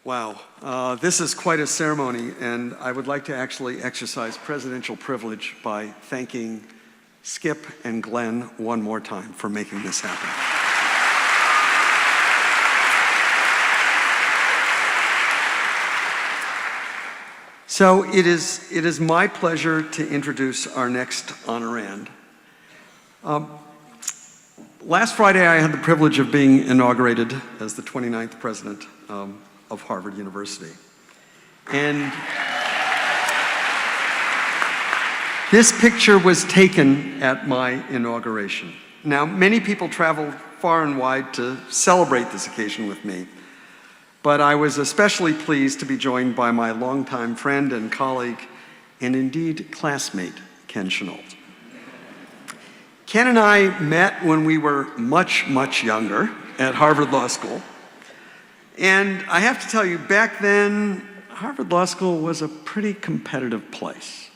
Wow, this is quite a ceremony, and I would like to actually exercise presidential privilege by thanking Skip and Glenn one more time for making this happen. So it is my pleasure to introduce our next honorand. Last Friday, I had the privilege of being inaugurated as the 29th president of Harvard University. And this picture was taken at my inauguration. Now, many people traveled far and wide to celebrate this occasion with me, but I was especially pleased to be joined by my longtime friend and colleague, and indeed classmate, Ken Chenault. Ken and I met when we were much, much younger at Harvard Law School. And I have to tell you, back then, Harvard Law School was a pretty competitive place.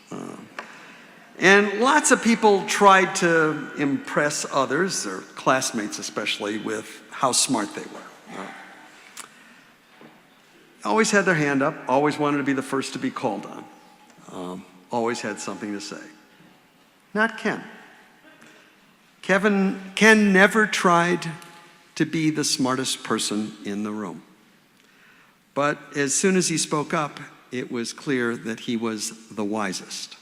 And lots of people tried to impress others, their classmates especially, with how smart they were. Always had their hand up, always wanted to be the first to be called on, always had something to say. Not Ken. Ken never tried to be the smartest person in the room. But as soon as he spoke up, it was clear that he was the wisest.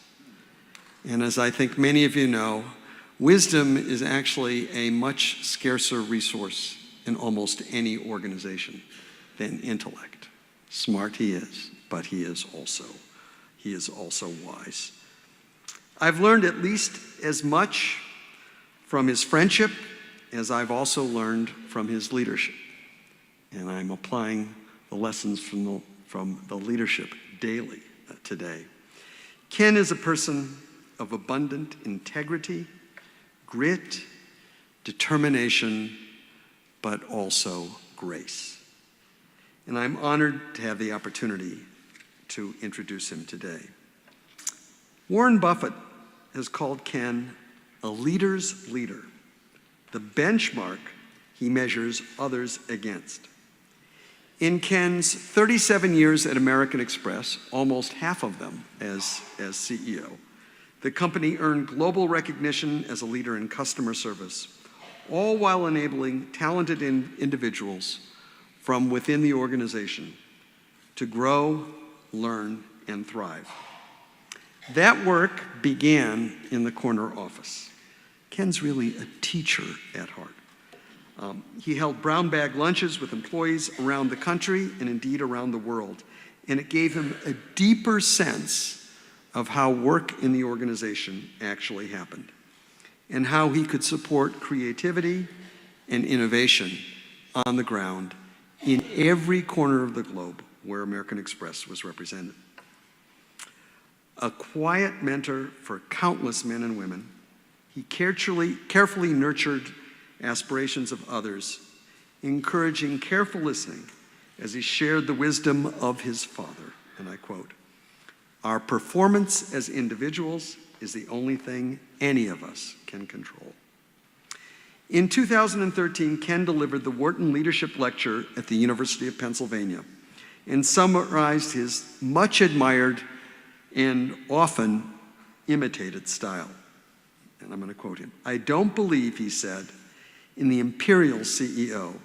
And as I think many of you know, wisdom is actually a much scarcer resource in almost any organization than intellect. Smart he is, but he is also wise. I've learned at least as much from his friendship as I've also learned from his leadership. And I'm applying the lessons from the leadership daily today. Ken is a person of abundant integrity, grit, determination, but also grace. And I'm honored to have the opportunity to introduce him today. Warren Buffett has called Ken a leader's leader, the benchmark he measures others against. In Ken's 37 years at American Express, almost half of them as CEO, the company earned global recognition as a leader in customer service, all while enabling talented individuals from within the organization to grow, learn, and thrive. That work began in the corner office. Ken's really a teacher at heart. He held brown bag lunches with employees around the country and indeed around the world. And it gave him a deeper sense of how work in the organization actually happened and how he could support creativity and innovation on the ground in every corner of the globe where American Express was represented. A quiet mentor for countless men and women, he carefully nurtured aspirations of others, encouraging careful listening as he shared the wisdom of his father. And I quote, "Our performance as individuals is the only thing any of us can control." In 2013, Ken delivered the Wharton Leadership Lecture at the University of Pennsylvania and summarized his much admired and often imitated style. And I'm going to quote him. "I don't believe," he said, "in the imperial CEO.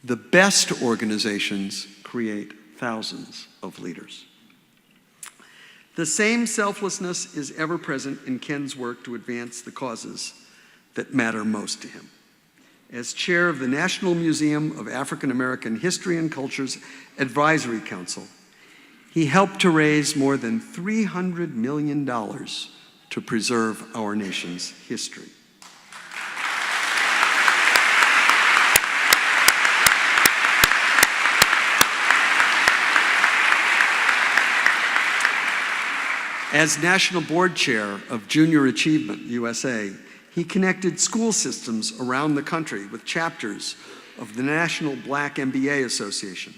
The best organizations create thousands of leaders." The same selflessness is ever present in Ken's work to advance the causes that matter most to him. As chair of the National Museum of African American History and Culture's Advisory Council, he helped to raise more than $300 million to preserve our nation's history. As National Board Chair of Junior Achievement USA, he connected school systems around the country with chapters of the National Black MBA Association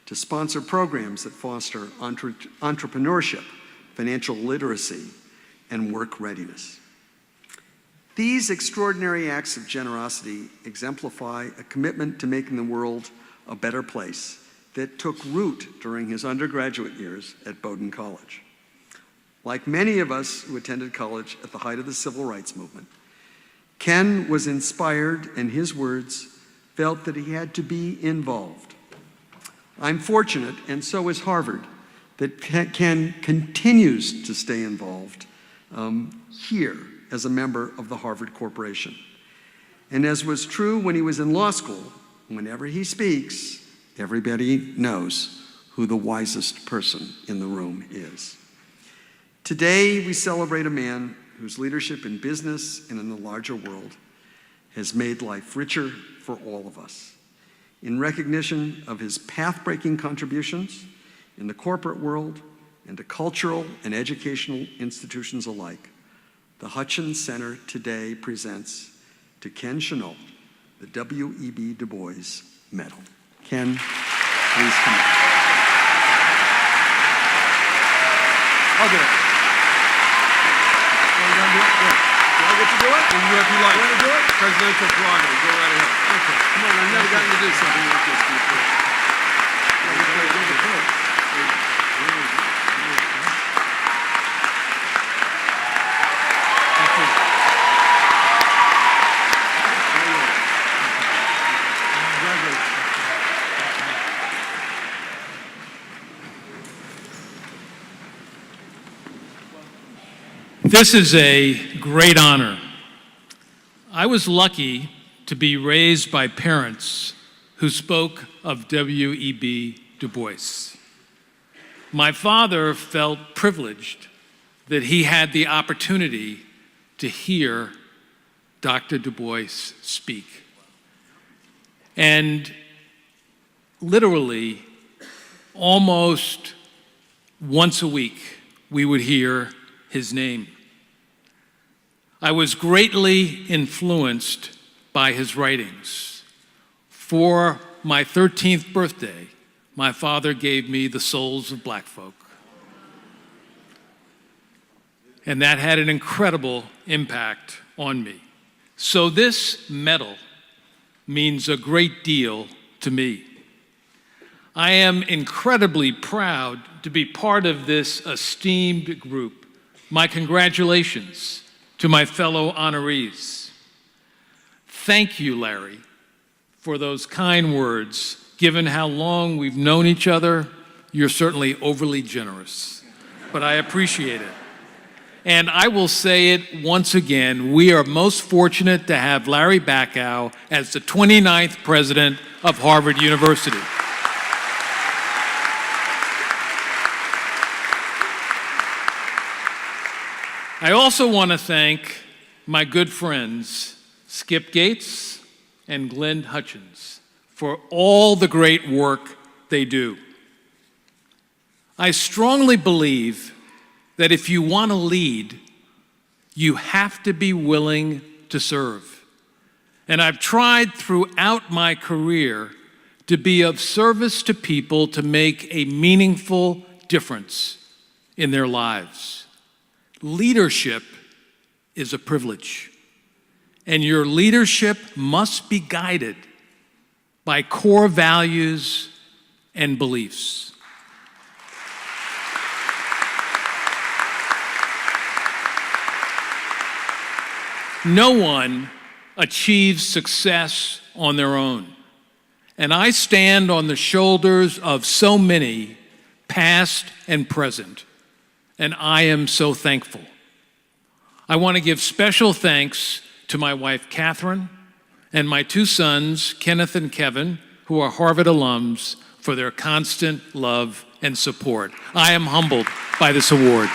to sponsor programs that foster entrepreneurship, financial literacy, and work readiness. These extraordinary acts of generosity exemplify a commitment to making the world a better place that took root during his undergraduate years at Bowdoin College. Like many of us who attended college at the height of the civil rights movement, Ken was inspired, and his words felt that he had to be involved. I'm fortunate, and so is Harvard, that Ken continues to stay involved here as a member of the Harvard Corporation. And as was true when he was in law school, whenever he speaks, everybody knows who the wisest person in the room is. Today, we celebrate a man whose leadership in business and in the larger world has made life richer for all of us. In recognition of his path-breaking contributions in the corporate world and to cultural and educational institutions alike, the Hutchins Center today presents to Ken Chenault the W.E.B. Du Bois Medal. Ken, please come up. I'll do it. You want to do it? Good. Do I get to do it? If you like. You want to do it? Presidential prerogative. Go right ahead. Okay, come on. I've never gotten to do something like this before. This is a great honor. I was lucky to be raised by parents who spoke of W.E.B. Du Bois. My father felt privileged that he had the opportunity to hear Dr. Du Bois speak. And literally, almost once a week, we would hear his name. I was greatly influenced by his writings. For my 13th birthday, my father gave me The Souls of Black Folk. And that had an incredible impact on me. So this medal means a great deal to me. I am incredibly proud to be part of this esteemed group. My congratulations to my fellow honorees. Thank you, Larry, for those kind words. Given how long we've known each other, you're certainly overly generous, but I appreciate it. And I will say it once again, we are most fortunate to have Larry Bacow as the 29th president of Harvard University. I also want to thank my good friends, Skip Gates and Glenn Hutchins, for all the great work they do. I strongly believe that if you want to lead, you have to be willing to serve. And I've tried throughout my career to be of service to people to make a meaningful difference in their lives. Leadership is a privilege, and your leadership must be guided by core values and beliefs. No one achieves success on their own, and I stand on the shoulders of so many, past and present, and I am so thankful. I want to give special thanks to my wife, Catherine, and my two sons, Kenneth and Kevin, who are Harvard alums, for their constant love and support. I am humbled by this award.